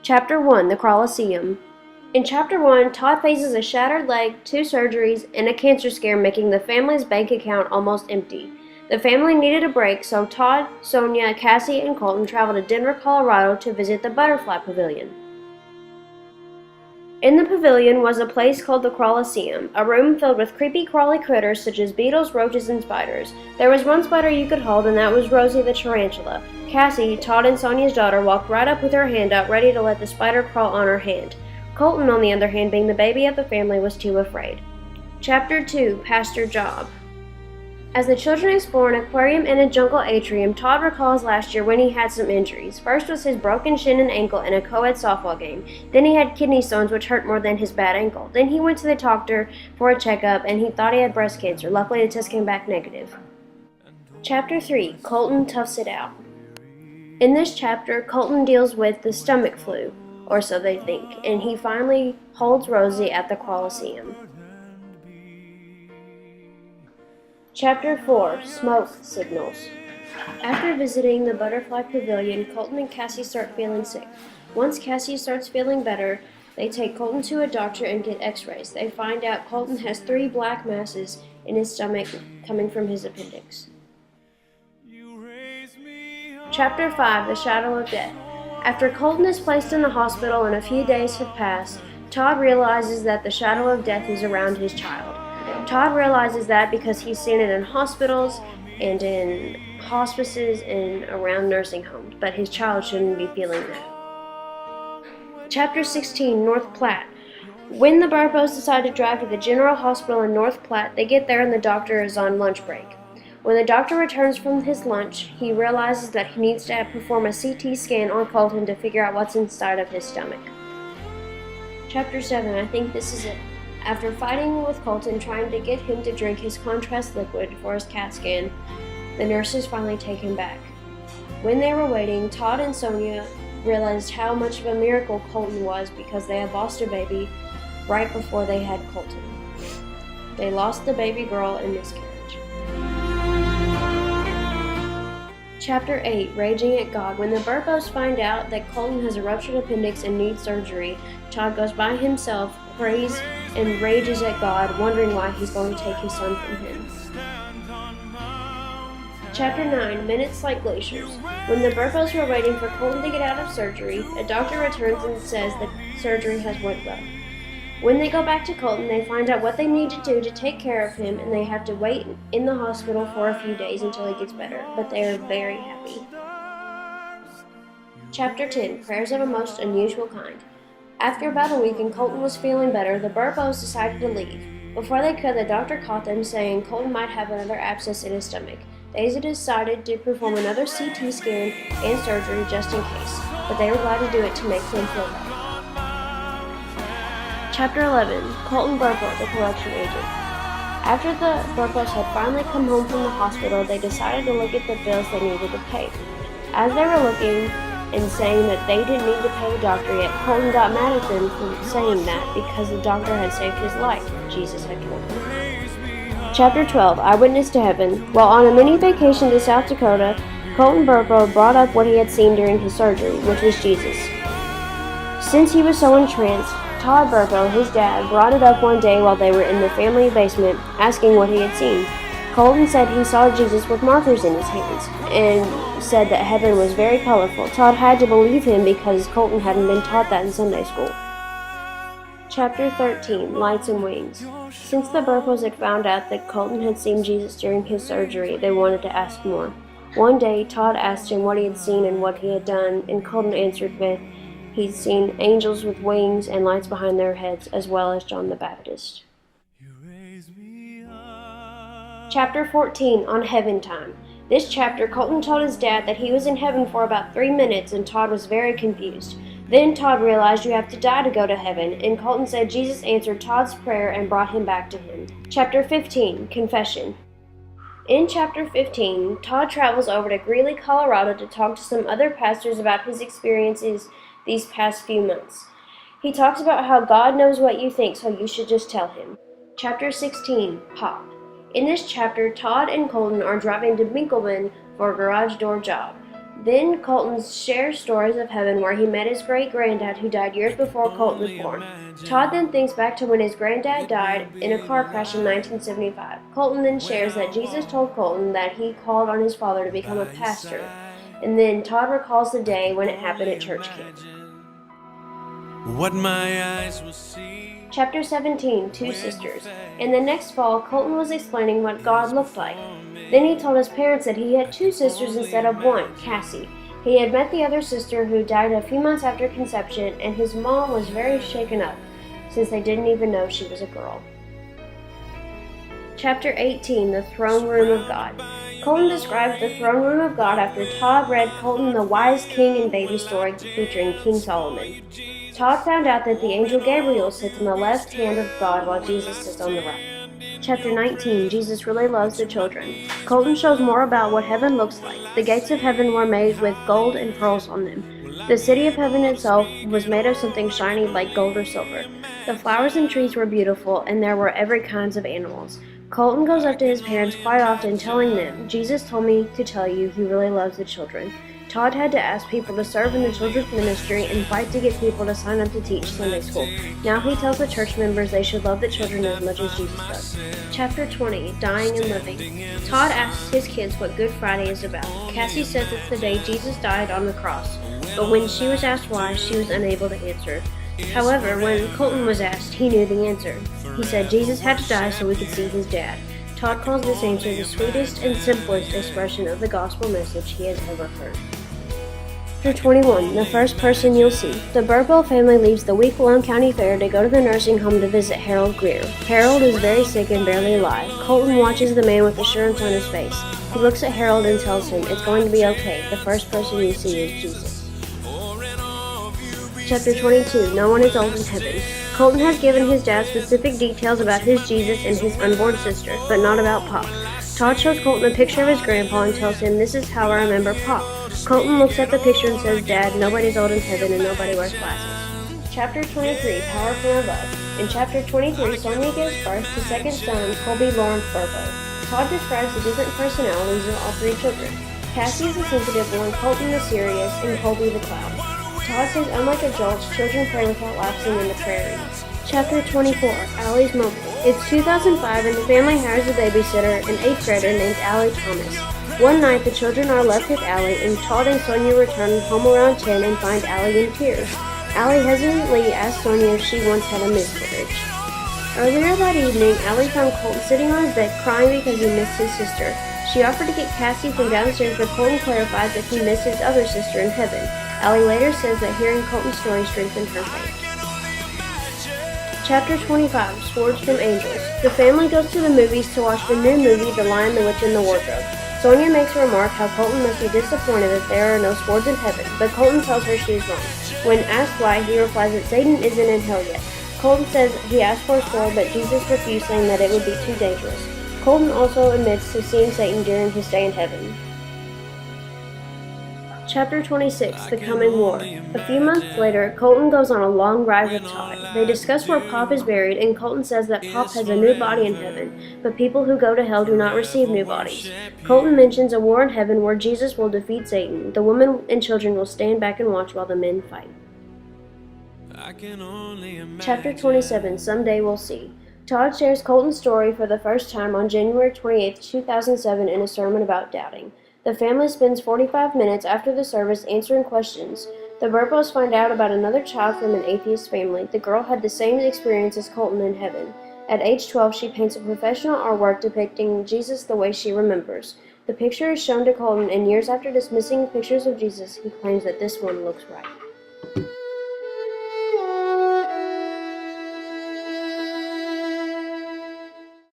Chapter 1, The Colosseum. In Chapter 1, Todd faces a shattered leg, 2 surgeries, and a cancer scare, making the family's bank account almost empty. The family needed a break, so Todd, Sonia, Cassie, and Colton traveled to Denver, Colorado to visit the Butterfly Pavilion. In the pavilion was a place called the Colosseum, a room filled with creepy crawly critters such as beetles, roaches, and spiders. There was one spider you could hold, and that was Rosie the tarantula. Cassie, Todd and Sonia's daughter, walked right up with her hand out, ready to let the spider crawl on her hand. Colton, on the other hand, being the baby of the family, was too afraid. Chapter 2, Pastor Job. As the children explore an aquarium and a jungle atrium, Todd recalls last year when he had some injuries. First was his broken shin and ankle in a co-ed softball game. Then he had kidney stones, which hurt more than his bad ankle. Then he went to the doctor for a checkup, and he thought he had breast cancer. Luckily, the test came back negative. Chapter 3, Colton toughs it out. In this chapter, Colton deals with the stomach flu, or so they think, and he finally holds Rosie at the Colosseum. Chapter 4, Smoke Signals. After visiting the Butterfly Pavilion, Colton and Cassie start feeling sick. Once Cassie starts feeling better, they take Colton to a doctor and get x-rays. They find out Colton has 3 black masses in his stomach coming from his appendix. Chapter 5, The Shadow of Death. After Colton is placed in the hospital and a few days have passed, Todd realizes that the shadow of death is around his child. Todd realizes that because he's seen it in hospitals and in hospices and around nursing homes, but his child shouldn't be feeling that. Chapter 16, North Platte. When the Burpos decide to drive to the General Hospital in North Platte, they get there and the doctor is on lunch break. When the doctor returns from his lunch, he realizes that he needs to perform a CT scan on Colton to figure out what's inside of his stomach. Chapter 7, I think this is it. After fighting with Colton, trying to get him to drink his contrast liquid for his CAT scan, the nurses finally take him back. When they were waiting, Todd and Sonia realized how much of a miracle Colton was because they had lost a baby right before they had Colton. They lost the baby girl in miscarriage. Chapter 8, Raging at God. When the Burpos find out that Colton has a ruptured appendix and needs surgery, Todd goes by himself, prays, and rages at God, wondering why he's going to take his son from him. Chapter 9, Minutes Like Glaciers. When the Burpos were waiting for Colton to get out of surgery, a doctor returns and says that surgery has went well. When they go back to Colton, they find out what they need to do to take care of him, and they have to wait in the hospital for a few days until he gets better, but they are very happy. Chapter 10, Prayers of a Most Unusual Kind. After about a week and Colton was feeling better, the Burpos decided to leave. Before they could, the doctor caught them, saying Colton might have another abscess in his stomach. They decided to perform another CT scan and surgery just in case, but they were glad to do it to make him feel better. Chapter 11, Colton Burpo, the collection agent. After the Burpos had finally come home from the hospital, they decided to look at the bills they needed to pay. As they were looking and saying that they didn't need to pay the doctor yet, Colton got mad at them for saying that because the doctor had saved his life, Jesus had told him. Chapter 12, Eyewitness to Heaven. While on a mini vacation to South Dakota, Colton Burpo brought up what he had seen during his surgery, which was Jesus. Since he was so entranced, Todd Burpo, his dad, brought it up one day while they were in the family basement, asking what he had seen. Colton said he saw Jesus with markers in his hands, and said that heaven was very colorful. Todd had to believe him because Colton hadn't been taught that in Sunday school. Chapter 13, Lights and Wings. Since the Burpos had found out that Colton had seen Jesus during his surgery, they wanted to ask more. One day, Todd asked him what he had seen and what he had done, and Colton answered with, he'd seen angels with wings and lights behind their heads, as well as John the Baptist. Chapter 14, On Heaven Time. This chapter, Colton told his dad that he was in heaven for about 3 minutes, and Todd was very confused. Then Todd realized you have to die to go to heaven, and Colton said Jesus answered Todd's prayer and brought him back to him. Chapter 15, Confession. In Chapter 15, Todd travels over to Greeley, Colorado to talk to some other pastors about his experiences these past few months. He talks about how God knows what you think, so you should just tell him. Chapter 16, Pop. In this chapter, Todd and Colton are driving to Winkelman for a garage door job. Then Colton shares stories of heaven where he met his great-granddad who died years before Colton was born. Todd then thinks back to when his granddad died in a car crash in 1975. Colton then shares that Jesus told Colton that he called on his father to become a pastor. And then Todd recalls the day when it happened at church camp. What my eyes will see. Chapter 17, Two Sisters. In the next fall, Colton was explaining what God looked like. Then he told his parents that he had two sisters instead of one, Cassie. He had met the other sister who died a few months after conception, and his mom was very shaken up, since they didn't even know she was a girl. Chapter 18, The Throne Room of God. Colton described the throne room of God after Todd read Colton the Wise King and Baby story featuring King Solomon. Todd found out that the angel Gabriel sits on the left hand of God while Jesus sits on the right. Chapter 19, Jesus Really Loves the Children. Colton shows more about what heaven looks like. The gates of heaven were made with gold and pearls on them. The city of heaven itself was made of something shiny like gold or silver. The flowers and trees were beautiful, and there were every kinds of animals. Colton goes up to his parents quite often, telling them, Jesus told me to tell you he really loves the children. Todd had to ask people to serve in the children's ministry and fight to get people to sign up to teach Sunday school. Now he tells the church members they should love the children as much as Jesus does. Chapter 20, Dying and Living. Todd asks his kids what Good Friday is about. Cassie says it's the day Jesus died on the cross, but when she was asked why, she was unable to answer. However, when Colton was asked, he knew the answer. He said Jesus had to die so we could see his dad. Todd calls this answer the sweetest and simplest expression of the gospel message he has ever heard. Chapter 21, The First Person You'll See. The Burwell family leaves the week-long county fair to go to the nursing home to visit Harold Greer. Harold is very sick and barely alive. Colton watches the man with assurance on his face. He looks at Harold and tells him, it's going to be okay. The first person you see is Jesus. Chapter 22, No One is Old in Heaven. Colton has given his dad specific details about his Jesus and his unborn sister, but not about Pop. Todd shows Colton a picture of his grandpa and tells him, this is how I remember Pop. Colton looks at the picture and says, Dad, nobody's old in heaven and nobody wears glasses. Chapter 23, Power from Above. In Chapter 23, Sonia gives birth to second son, Colby Lawrence Burbo. Todd describes the different personalities of all three children. Cassie is the sensitive one, Colton the serious, and Colby the clown. Todd says, unlike adults, children pray without lapsing into prairies. Chapter 24, Allie's Mobile. It's 2005 and the family hires a babysitter, an 8th grader named Allie Thomas. One night, the children are left with Allie, and Todd and Sonia return home around 10 and find Allie in tears. Allie hesitantly asks Sonia if she once had a miscarriage. Earlier that evening, Allie found Colton sitting on his bed crying because he missed his sister. She offered to get Cassie from downstairs, but Colton clarifies that he missed his other sister in heaven. Allie later says that hearing Colton's story strengthened her faith. Chapter 25, Swords from Angels. The family goes to the movies to watch the new movie, The Lion, the Witch, and the Wardrobe. Sonia makes a remark how Colton must be disappointed that there are no swords in heaven, but Colton tells her she is wrong. When asked why, he replies that Satan isn't in hell yet. Colton says he asked for a sword, but Jesus refused, saying that it would be too dangerous. Colton also admits to seeing Satan during his stay in heaven. Chapter 26, The Coming War. A few months later, Colton goes on a long ride with Todd. They discuss where Pop is buried, and Colton says that Pop has a new body in heaven, but people who go to hell do not receive new bodies. Colton mentions a war in heaven where Jesus will defeat Satan. The women and children will stand back and watch while the men fight. Chapter 27, Someday We'll See. Todd shares Colton's story for the first time on January 28, 2007 in a sermon about doubting. The family spends 45 minutes after the service answering questions. The Burpos find out about another child from an atheist family. The girl had the same experience as Colton in heaven. At age 12, she paints a professional artwork depicting Jesus the way she remembers. The picture is shown to Colton, and years after dismissing pictures of Jesus, he claims that this one looks right.